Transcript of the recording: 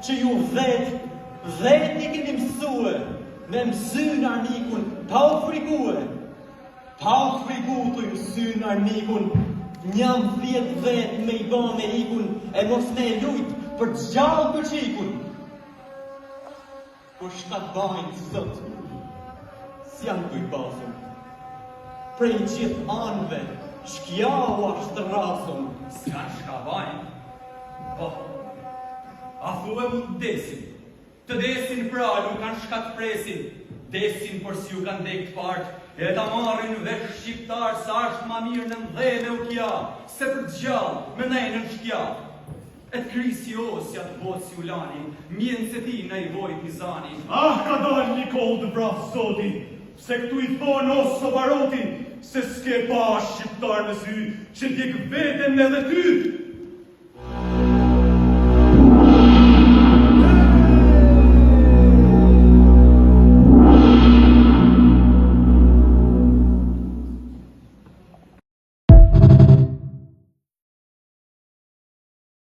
Që ju vetë i keni mësue, me mësyn armikun, pa u frikue. Pa u friku të ju syn armikun, njëm 10 vetë me i ba me ikun, e mos me lujt për të gjallë për qikun. Por shkat bajnë zët, si janë kuj pasën. Prej gjithë anëve, shkjau ashtë rasën. Si janë shka bajnë? Oh, a thue mund të desin pra, nuk kanë shkat presin, desin por si ju kanë dek të partë, e ta marrin vesh shqiptar sa është ma mirë në mdhene u kja, se për gjallë me nejnë në shkja. E të krisi osja të botë si ulanin, mjenë se ti në i vojt mizanin. Ah, ka dalë një kohë të brafë zoti, se këtu i thonë osë o barotin, se s'ke pa shqiptar me sy, që t'jek vetën edhe ty,